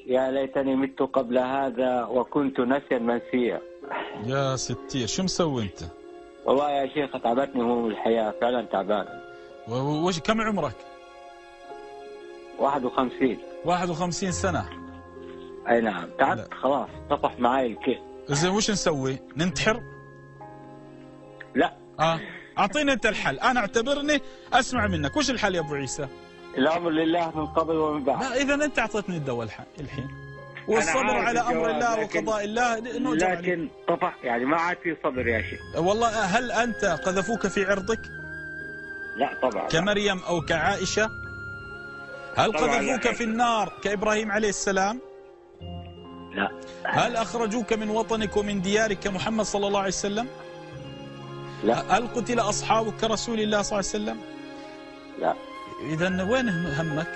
يا ليتني مت قبل هذا وكنت نسيا منسيا. يا ستير، شو مسوي انت؟ والله يا شيخ تعبتني هموم الحياة، فعلا تعبان. وش كم عمرك؟ 51. 51 سنة. اي نعم، تعبت خلاص، طفح معاي الكيف. زين وش نسوي؟ ننتحر؟ لا. اعطيني انت الحل، انا اعتبرني اسمع منك، وش الحل يا ابو عيسى؟ الامر لله من قبل ومن بعد. لا اذا انت اعطيتني الدواء الحين، والصبر على امر الله وقضاء الله نؤجر عليه. لكن طفح يعني ما عاد في صبر يا شيخ. والله هل انت قذفوك في عرضك؟ لا طبعا. كمريم او كعائشة؟ هل قذفوك في النار كابراهيم عليه السلام؟ لا. هل اخرجوك من وطنك ومن ديارك كمحمد صلى الله عليه وسلم؟ لا. هل قتل اصحابك كرسول الله صلى الله عليه وسلم؟ لا. اذا وين همك؟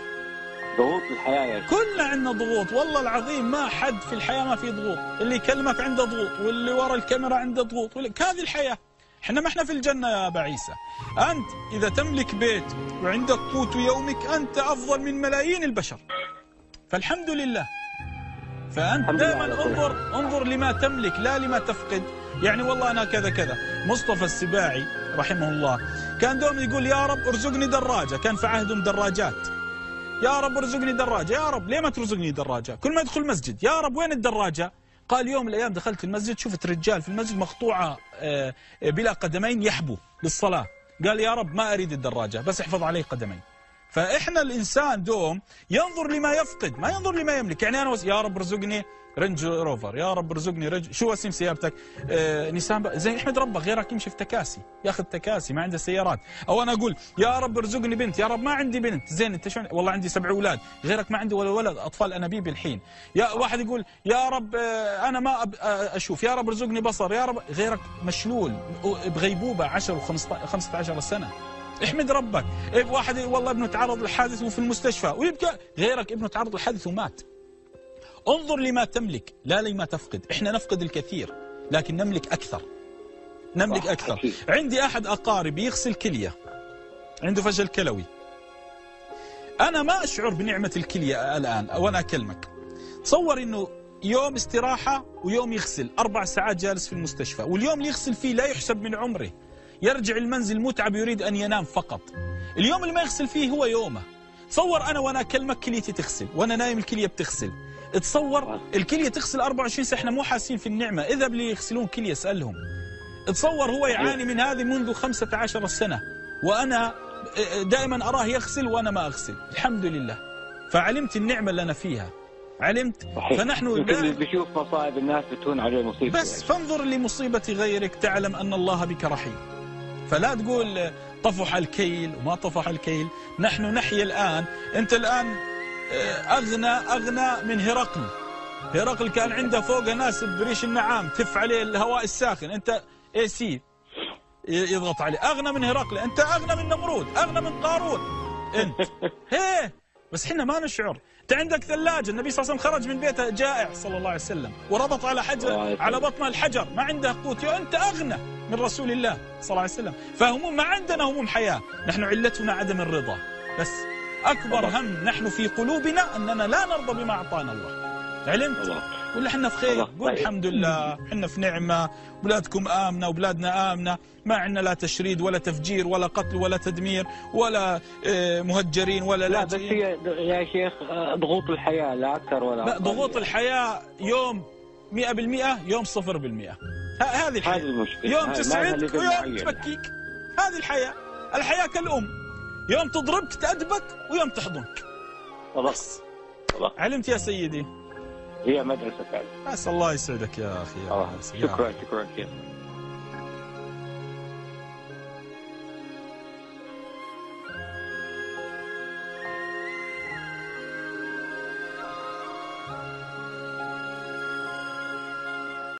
ضغوط الحياة يا شيخ. كلنا عندنا ضغوط، والله العظيم ما حد في الحياة ما في ضغوط، اللي يكلمك عنده ضغوط، واللي ورا الكاميرا عنده ضغوط، هذه الحياة. احنا ما احنا في الجنة يا أبا عيسى. أنت إذا تملك بيت وعندك قوت يومك أنت أفضل من ملايين البشر، فالحمد لله. فأنت دائما انظر لما تملك لا لما تفقد. يعني والله أنا كذا كذا. مصطفى السباعي رحمه الله كان دوم يقول يا رب ارزقني دراجة، كان في عهدهم دراجات. يا رب ارزقني دراجة، يا رب ليه ما ترزقني دراجة؟ كل ما يدخل المسجد يا رب وين الدراجة؟ قال يوم من الأيام دخلت المسجد شفت رجال في المسجد مقطوعة بلا قدمين يحبوا للصلاة، قال يا رب ما أريد الدراجة بس احفظ علي قدمين. فإحنا الإنسان دوم ينظر لما يفقد ما ينظر لما يملك. يعني أنا يا رب ارزقني رينج روفر، يا رب ارزقني شو اسم سيارتك؟ نيسان زين احمد ربك، غيرك يمشي في تكاسي، ياخذ تكاسي ما عنده سيارات. او انا اقول يا رب ارزقني بنت، يا رب ما عندي بنت، زين انت شو؟ والله عندي 7 اولاد، غيرك ما عنده ولا ولد، اطفال انابيب الحين. يا واحد يقول يا رب انا ما اشوف، يا رب ارزقني بصر، يا رب، غيرك مشلول بغيبوبه 10 و15 سنه. احمد ربك. واحد والله ابنه تعرض لحادث وفي المستشفى ويبكى، غيرك ابنه تعرض لحادث ومات. انظر لما تملك لا لما تفقد. احنا نفقد الكثير لكن نملك أكثر، نملك أكثر. عندي أحد أقاربي يغسل كلية، عنده فشل كلوي. أنا ما أشعر بنعمة الكلية الآن وأنا أكلمك. تصور إنه يوم استراحة ويوم يغسل 4 ساعات جالس في المستشفى، واليوم اللي يغسل فيه لا يحسب من عمره، يرجع المنزل متعب يريد أن ينام فقط. اليوم اللي ما يغسل فيه هو يومه. تصور أنا وأنا أكلمك كليتي تغسل وأنا نايم الكلية بتغسل. تصور الكلية تغسل 24 ساعة، احنا مو حاسين في النعمة. إذا اللي يغسلون كلية اسألهم. تصور هو يعاني من هذه منذ 15 سنة وأنا دائما أراه يغسل وأنا ما أغسل. الحمد لله، فعلمت النعمة اللي أنا فيها، علمت. فنحن بشوف مصائب الناس بتهون عليه مصيبة بس فانظر لمصيبة غيرك تعلم أن الله بك رحيم. فلا تقول طفح الكيل وما طفح الكيل. نحن نحيا الآن. أنت الآن أغنى من هرقل. هرقل كان عنده فوق ناس بريش النعام تف عليه الهواء الساخن، أنت AC يضغط عليه. أغنى من هرقل، أنت أغنى من نمرود، أغنى من قارون أنت. هيه بس حنا ما نشعر. أنت عندك ثلاجة، النبي صلى الله عليه وسلم خرج من بيته جائع صلى الله عليه وسلم وربط على حجر على بطن الحجر، ما عنده قوت. أنت أغنى من رسول الله صلى الله عليه وسلم. فهموم ما عندنا هموم حياة، نحن علتنا عدم الرضا بس. أكبر هم نحن في قلوبنا أننا لا نرضى بما أعطانا الله. علمت؟ ولا احنا في خير؟ قول الحمد لله احنا في نعمة، بلادكم آمنة وبلادنا آمنة، ما عندنا لا تشريد ولا تفجير ولا قتل ولا تدمير ولا مهجرين ولا لاجئين. لا بس هي يا شيخ ضغوط الحياة لا أكثر ولا أقل. ضغوط الحياة يوم 100%، يوم 0%. هذه الحياة. يوم تسعدك ويوم تبكيك، هذه الحياة. الحياة كالأم، يوم تضربك تأدبك ويوم تحضنك. خلاص. علمت يا سيدي؟ هي مدرسة فعلا. أسأل الله يسعدك يا أخي. شكرا.